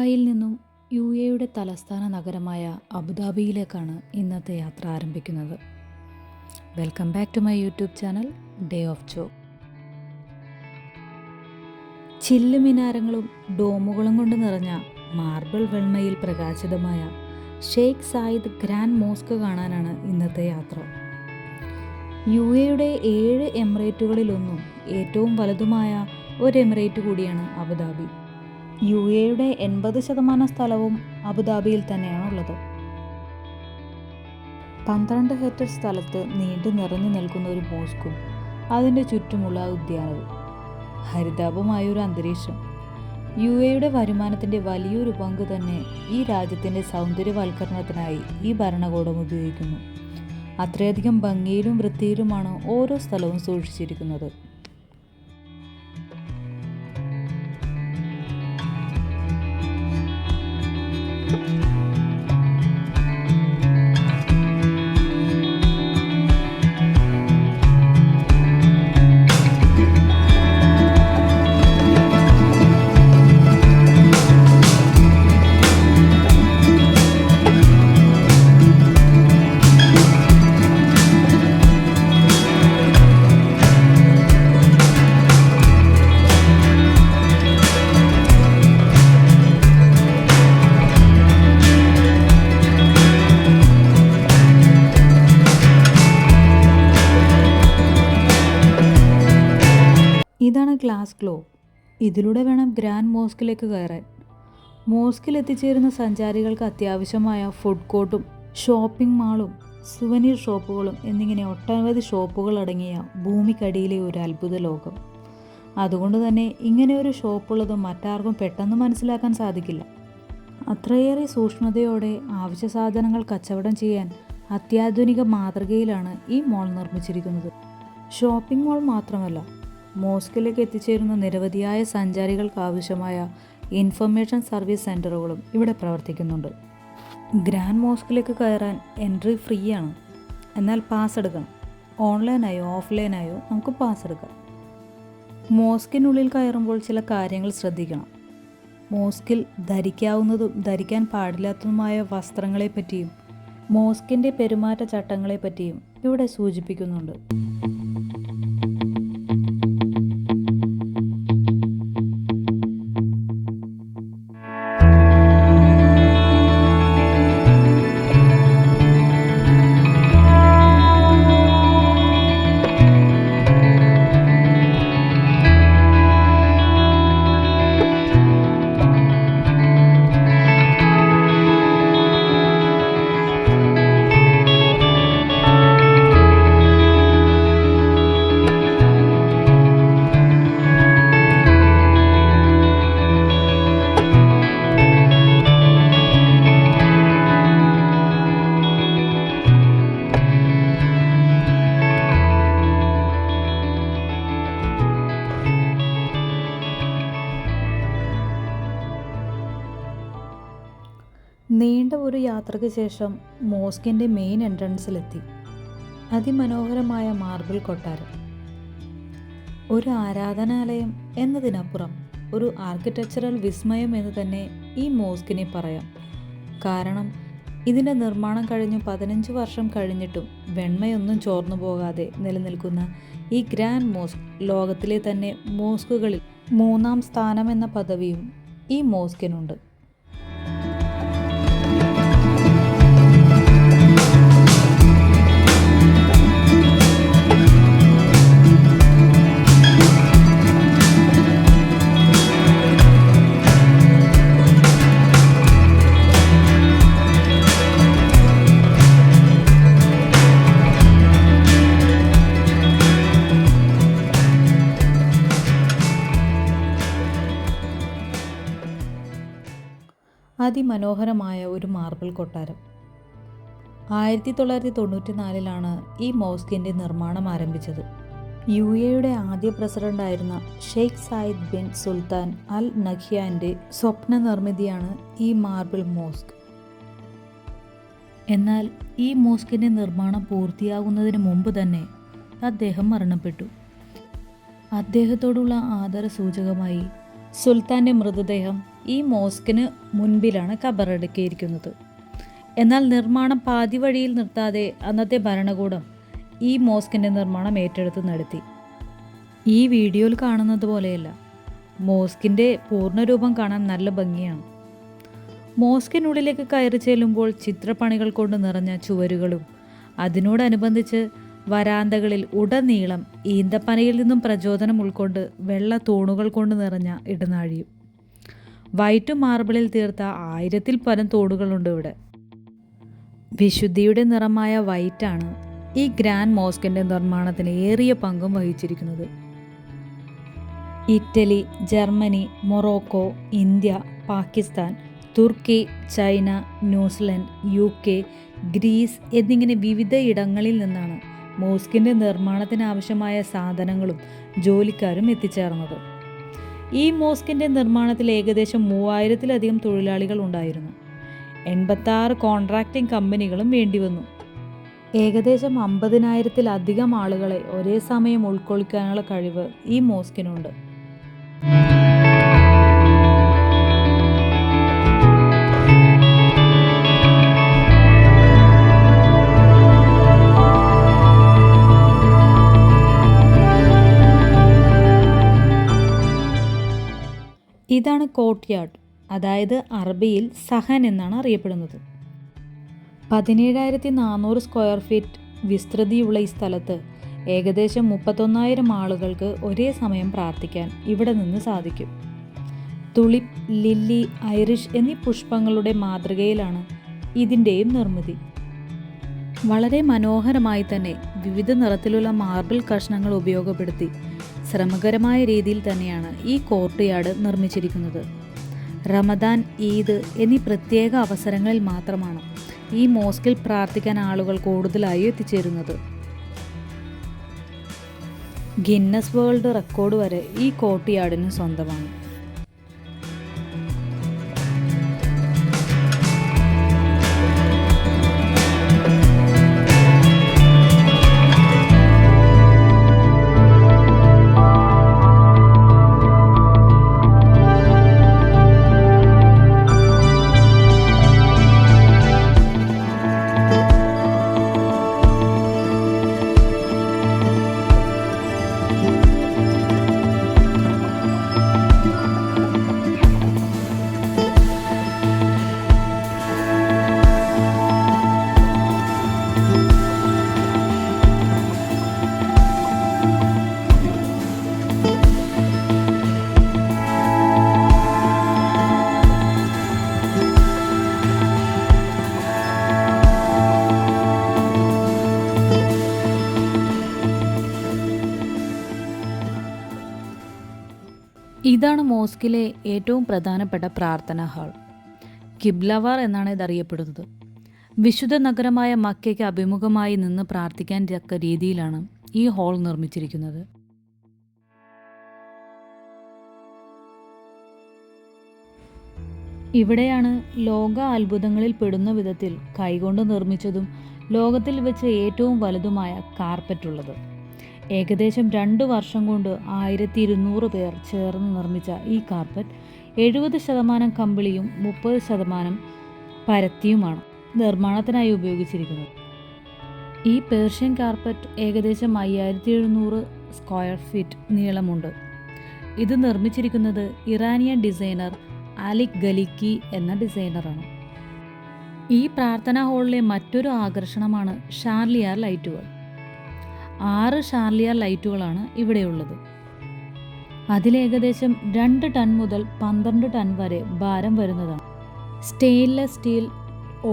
ദുബായിൽ നിന്നും യുടെ തലസ്ഥാന നഗരമായ അബുദാബിയിലേക്കാണ് ഇന്നത്തെ യാത്ര ആരംഭിക്കുന്നത്. Welcome back to my YouTube channel day of Jo. ചില്ലുമിനാരങ്ങളും ഡോമുകളും കൊണ്ട് നിറഞ്ഞ മാർബിൾ വെണ്മയിൽ പ്രകാശിതമായ ഷെയ്ഖ് സായിദ് ഗ്രാൻഡ് മോസ്ക് കാണാനാണ് ഇന്നത്തെ യാത്ര. യുടെ 7 എമിറേറ്റുകളിലൊന്നും ഏറ്റവും വലുതുമായ ഒരു എമിറേറ്റ് കൂടിയാണ് അബുദാബി. യുടെ 80% സ്ഥലവും അബുദാബിയിൽ തന്നെയാണുള്ളത്. 12 ഹെക്ടർ സ്ഥലത്ത് നീണ്ടു നിറഞ്ഞു നിൽക്കുന്ന ഒരു മോസ്കും അതിൻ്റെ ചുറ്റുമുള്ള ഉദ്യാനവും, ഹരിതാപമായൊരു അന്തരീക്ഷം. യുടെ വരുമാനത്തിൻ്റെ വലിയൊരു പങ്ക് തന്നെ ഈ രാജ്യത്തിൻ്റെ സൗന്ദര്യവൽക്കരണത്തിനായി ഈ ഭരണകൂടം ഉപയോഗിക്കുന്നു. അത്രയധികം ഭംഗിയിലും വൃത്തിയിലുമാണ് ഓരോ സ്ഥലവും സൂക്ഷിച്ചിരിക്കുന്നത്. ഇതാണ് ഗ്ലാസ് ഗ്ലോ. ഇതിലൂടെ വേണം ഗ്രാൻഡ് മോസ്കിലേക്ക് കയറാൻ. മോസ്കിൽ എത്തിച്ചേരുന്ന സഞ്ചാരികൾക്ക് അത്യാവശ്യമായ ഫുഡ് കോർട്ടും ഷോപ്പിംഗ് മാളും സുവനീർ ഷോപ്പുകളും എന്നിങ്ങനെ ഒട്ടനവധി ഷോപ്പുകൾ അടങ്ങിയ ഭൂമിക്കടിയിലെ ഒരു അത്ഭുത ലോകം. അതുകൊണ്ട് തന്നെ ഇങ്ങനെ ഒരു ഷോപ്പുള്ളത് മറ്റാർക്കും പെട്ടെന്ന് മനസ്സിലാക്കാൻ സാധിക്കില്ല. അത്രയേറെ സൂക്ഷ്മതയോടെ ആവശ്യ സാധനങ്ങൾ കച്ചവടം ചെയ്യാൻ അത്യാധുനിക മാതൃകയിലാണ് ഈ മോൾ നിർമ്മിച്ചിരിക്കുന്നത്. ഷോപ്പിംഗ് മാൾ മാത്രമല്ല, മോസ്കിലേക്ക് എത്തിച്ചേരുന്ന നിരവധിയായ സഞ്ചാരികൾക്ക് ആവശ്യമായ ഇൻഫർമേഷൻ സർവീസ് സെൻ്ററുകളും ഇവിടെ പ്രവർത്തിക്കുന്നുണ്ട്. ഗ്രാൻഡ് മോസ്കിലേക്ക് കയറാൻ എൻട്രി ഫ്രീ ആണ്. എന്നാൽ പാസ് എടുക്കണം. ഓൺലൈനായോ ഓഫ്ലൈനായോ നമുക്ക് പാസ് എടുക്കാം. മോസ്കിനുള്ളിൽ കയറുമ്പോൾ ചില കാര്യങ്ങൾ ശ്രദ്ധിക്കണം. മോസ്കിൽ ധരിക്കാവുന്നതും ധരിക്കാൻ പാടില്ലാത്തതുമായ വസ്ത്രങ്ങളെപ്പറ്റിയും മോസ്കിൻ്റെ പെരുമാറ്റച്ചട്ടങ്ങളെപ്പറ്റിയും ഇവിടെ സൂചിപ്പിക്കുന്നുണ്ട്. നീണ്ട ഒരു യാത്രയ്ക്ക് ശേഷം മോസ്കിൻ്റെ മെയിൻ എൻട്രൻസിലെത്തി. അതിമനോഹരമായ മാർബിൾ കൊട്ടാരം. ഒരു ആരാധനാലയം എന്നതിനപ്പുറം ഒരു ആർക്കിടെക്ചറൽ വിസ്മയം എന്ന് തന്നെ ഈ മോസ്കിനെ പറയാം. കാരണം ഇതിൻ്റെ നിർമ്മാണം കഴിഞ്ഞു 15 വർഷം കഴിഞ്ഞിട്ടും വെണ്മയൊന്നും ചോർന്നു പോകാതെ നിലനിൽക്കുന്ന ഈ ഗ്രാൻഡ് മോസ്ക് ലോകത്തിലെ തന്നെ മോസ്കുകളിൽ 3-ാം സ്ഥാനമെന്ന പദവിയും ഈ മോസ്കിനുണ്ട്. അതിമനോഹരമായ ഒരു മാർബിൾ കൊട്ടാരം. 1994 ഈ മോസ്കിൻ്റെ നിർമ്മാണം ആരംഭിച്ചത്. യുടെ ആദ്യ പ്രസിഡന്റായിരുന്ന ഷെയ്ഖ് സായിദ് ബിൻ സുൽത്താൻ അൽ നഹ്യാൻ്റെ സ്വപ്ന നിർമ്മിതിയാണ് ഈ മാർബിൾ മോസ്ക്. എന്നാൽ ഈ മോസ്കിൻ്റെ നിർമ്മാണം പൂർത്തിയാകുന്നതിന് മുമ്പ് തന്നെ അദ്ദേഹം മരണപ്പെട്ടു. അദ്ദേഹത്തോടുള്ള ആദരസൂചകമായി സുൽത്താൻ്റെ മൃതദേഹം ഈ മോസ്കിന് മുൻപിലാണ് കബറടക്കിയിരിക്കുന്നത്. എന്നാൽ നിർമ്മാണം പാതി വഴിയിൽ നിർത്താതെ അന്നത്തെ ഭരണകൂടം ഈ മോസ്കിൻ്റെ നിർമ്മാണം ഏറ്റെടുത്ത് നടത്തി. ഈ വീഡിയോയിൽ കാണുന്നത് പോലെയല്ല, മോസ്കിൻ്റെ പൂർണ്ണരൂപം കാണാൻ നല്ല ഭംഗിയാണ്. മോസ്കിനുള്ളിലേക്ക് കയറി ചെല്ലുമ്പോൾ ചിത്രപ്പണികൾ കൊണ്ട് നിറഞ്ഞ ചുവരുകളും അതിനോടനുബന്ധിച്ച് വരാന്തകളിൽ ഉടനീളം ഈന്തപ്പനയിൽ നിന്നും പ്രചോദനം ഉൾക്കൊണ്ട് വെള്ള തൂണുകൾ കൊണ്ട് നിറഞ്ഞ ഇടനാഴിയും. വൈറ്റ് മാർബിളിൽ തീർത്ത 1000-ൽ പരം തൂണുകളുണ്ട് ഇവിടെ. വിശുദ്ധിയുടെ നിറമായ വൈറ്റാണ് ഈ ഗ്രാൻഡ് മോസ്കിൻ്റെ നിർമ്മാണത്തിന് ഏറിയ പങ്കും വഹിച്ചിരിക്കുന്നത്. Italy, Germany, Morocco, India, Pakistan, തുർക്കി, ചൈന, ന്യൂസിലൻഡ്, UK, ഗ്രീസ് എന്നിങ്ങനെ വിവിധ ഇടങ്ങളിൽ നിന്നാണ് മോസ്കിൻ്റെ നിർമ്മാണത്തിനാവശ്യമായ സാധനങ്ങളും ജോലിക്കാരും എത്തിച്ചേർന്നത്. ഈ മോസ്കിൻ്റെ നിർമ്മാണത്തിൽ ഏകദേശം 3000-ലധികം തൊഴിലാളികൾ ഉണ്ടായിരുന്നു. 86 കോൺട്രാക്റ്റിംഗ് കമ്പനികളും വേണ്ടിവന്നു. ഏകദേശം 50,000-ലധികം ആളുകളെ ഒരേ സമയം ഉൾക്കൊള്ളിക്കാനുള്ള കഴിവ് ഈ മോസ്കിനുണ്ട്. ഇതാണ് കോർട്ട്യാർഡ്, അതായത് അറബിയിൽ സഹൻ എന്നാണ് അറിയപ്പെടുന്നത്. 17,400 സ്ക്വയർ ഫീറ്റ് വിസ്തൃതിയുള്ള ഈ സ്ഥലത്ത് ഏകദേശം 31,000 ആളുകൾക്ക് ഒരേ സമയം പ്രാർത്ഥിക്കാൻ ഇവിടെ നിന്ന് സാധിക്കും. തുളിപ്പ്, ലില്ലി, ഐറിഷ് എന്നീ പുഷ്പങ്ങളുടെ മാതൃകയിലാണ് ഇതിൻ്റെയും നിർമ്മിതി. വളരെ മനോഹരമായി തന്നെ വിവിധ നിറത്തിലുള്ള മാർബിൾ കഷ്ണങ്ങൾ ഉപയോഗപ്പെടുത്തി ശ്രമകരമായ രീതിയിൽ തന്നെയാണ് ഈ കോർട്ട്യാർഡ് നിർമ്മിച്ചിരിക്കുന്നത്. റമദാൻ, ഈദ് എന്നീ പ്രത്യേക അവസരങ്ങളിൽ മാത്രമാണ് ഈ മോസ്കിൽ പ്രാർത്ഥിക്കാൻ ആളുകൾ കൂടുതലായി എത്തിച്ചേരുന്നത്. ഗിന്നസ് വേൾഡ് റെക്കോർഡ് വരെ ഈ കോർട്ട്യാർഡിന് സ്വന്തമാണ്. ഇതാണ് മോസ്കിലെ ഏറ്റവും പ്രധാനപ്പെട്ട പ്രാർത്ഥനാ ഹാൾ. കിബ്ലവാർ എന്നാണ് ഇതറിയപ്പെടുന്നത്. വിശുദ്ധ നഗരമായ മക്കയ്ക്ക് അഭിമുഖമായി നിന്ന് പ്രാർത്ഥിക്കാൻ തക്ക രീതിയിലാണ് ഈ ഹാൾ നിർമ്മിച്ചിരിക്കുന്നത്. ഇവിടെയാണ് ലോക അത്ഭുതങ്ങളിൽ പെടുന്ന വിധത്തിൽ കൈകൊണ്ട് നിർമ്മിച്ചതും ലോകത്തിൽ വെച്ച് ഏറ്റവും വലുതുമായ കാർപ്പറ്റ് ഉള്ളത്. ഏകദേശം 2 വർഷം കൊണ്ട് 1200 പേർ ചേർന്ന് നിർമ്മിച്ച ഈ കാർപ്പറ്റ് 70% കമ്പിളിയും 30% പരത്തിയുമാണ് നിർമ്മാണത്തിനായി ഉപയോഗിച്ചിരിക്കുന്നത്. ഈ പേർഷ്യൻ കാർപ്പറ്റ് ഏകദേശം 5700 സ്ക്വയർ ഫീറ്റ് നീളമുണ്ട്. ഇത് നിർമ്മിച്ചിരിക്കുന്നത് ഇറാനിയൻ ഡിസൈനർ ആലിക് ഗലിക്കി എന്ന ഡിസൈനറാണ്. ഈ പ്രാർത്ഥനാ ഹാളിലെ മറ്റൊരു ആകർഷണമാണ് ഷാർലിയാർ ലൈറ്റുകൾ. 6 ഷാർലിയാർ ലൈറ്റുകളാണ് ഇവിടെയുള്ളത്. അതിലേകദേശം 2 ടൺ മുതൽ 12 ടൺ വരെ ഭാരം വരുന്നതാണ്. സ്റ്റെയിൻലെസ് സ്റ്റീൽ,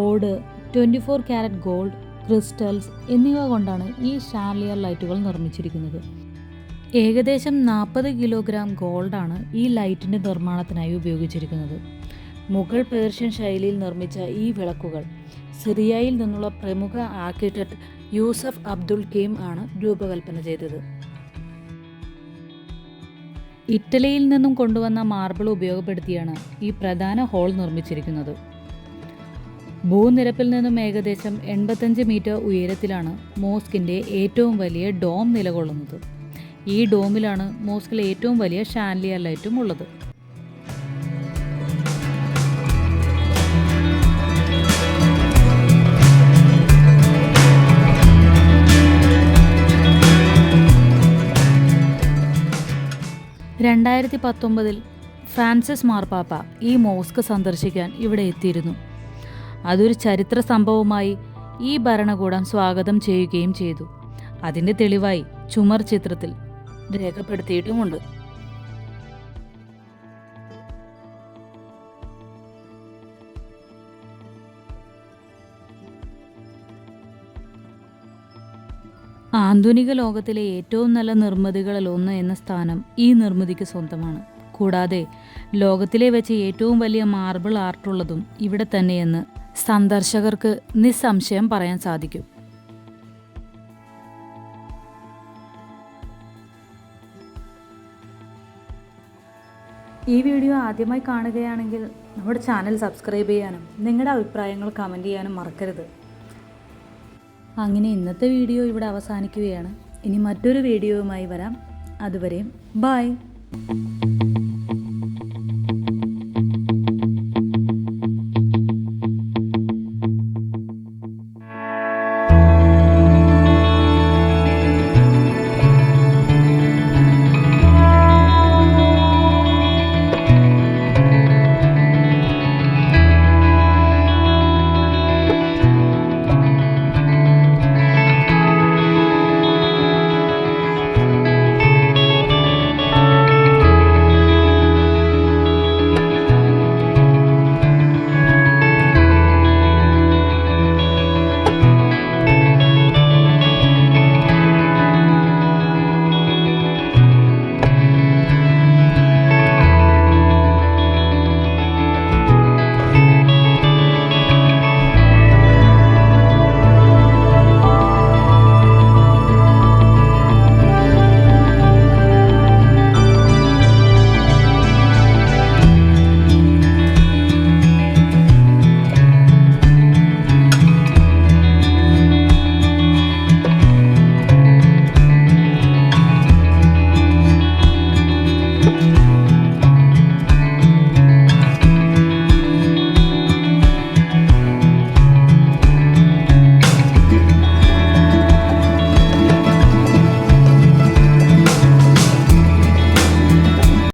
ഓട്, 24 കാരറ്റ് ഗോൾഡ്, ക്രിസ്റ്റൽസ് എന്നിവ കൊണ്ടാണ് ഈ ഷാർലിയാർ ലൈറ്റുകൾ നിർമ്മിച്ചിരിക്കുന്നത്. ഏകദേശം 40 കിലോഗ്രാം ഗോൾഡാണ് ഈ ലൈറ്റിൻ്റെ നിർമ്മാണത്തിനായി ഉപയോഗിച്ചിരിക്കുന്നത്. മുഗൾ പേർഷ്യൻ ശൈലിയിൽ നിർമ്മിച്ച ഈ വിളക്കുകൾ സിറിയയിൽ നിന്നുള്ള പ്രമുഖ ആർക്കിടെക്ട് യൂസഫ് അബ്ദുൽ കീം ആണ് രൂപകൽപ്പന ചെയ്തത്. ഇറ്റലിയിൽ നിന്നും കൊണ്ടുവന്ന മാർബിൾ ഉപയോഗപ്പെടുത്തിയാണ് ഈ പ്രധാന ഹാൾ നിർമ്മിച്ചിരിക്കുന്നത്. ഭൂനിരപ്പിൽ നിന്നും ഏകദേശം 85 മീറ്റർ ഉയരത്തിലാണ് മോസ്കിൻ്റെ ഏറ്റവും വലിയ ഡോം നിലകൊള്ളുന്നത്. ഈ ഡോമിലാണ് മോസ്കിലെ ഏറ്റവും വലിയ ഷാൻലിയർ ലൈറ്റും ഉള്ളത്. 2019 ഫ്രാൻസിസ് മാർപ്പാപ്പ ഈ മോസ്ക് സന്ദർശിക്കാൻ ഇവിടെ എത്തിയിരുന്നു. അതൊരു ചരിത്ര സംഭവമായി ഈ ഭരണകൂടം സ്വാഗതം ചെയ്യുകയും ചെയ്തു. അതിൻ്റെ തെളിവായി ചുമർ ചിത്രത്തിൽ രേഖപ്പെടുത്തിയിട്ടുമുണ്ട്. ആധുനിക ലോകത്തിലെ ഏറ്റവും നല്ല നിർമ്മിതികളിൽ ഒന്ന് എന്ന സ്ഥാനം ഈ നിർമ്മിതിക്ക് സ്വന്തമാണ്. കൂടാതെ ലോകത്തിലെ വെച്ച് ഏറ്റവും വലിയ മാർബിൾ ആർട്ടുള്ളതും ഇവിടെ തന്നെയെന്ന് സന്ദർശകർക്ക് നിസ്സംശയം പറയാൻ സാധിക്കും. ഈ വീഡിയോ ആദ്യമായി കാണുകയാണെങ്കിൽ നമ്മുടെ ചാനൽ സബ്സ്ക്രൈബ് ചെയ്യാനും നിങ്ങളുടെ അഭിപ്രായങ്ങൾ കമൻറ്റ് ചെയ്യാനും മറക്കരുത്. അങ്ങനെ ഇന്നത്തെ വീഡിയോ ഇവിടെ അവസാനിക്കുകയാണ്. ഇനി മറ്റൊരു വീഡിയോയുമായി വരാം. അതുവരെയും ബൈ.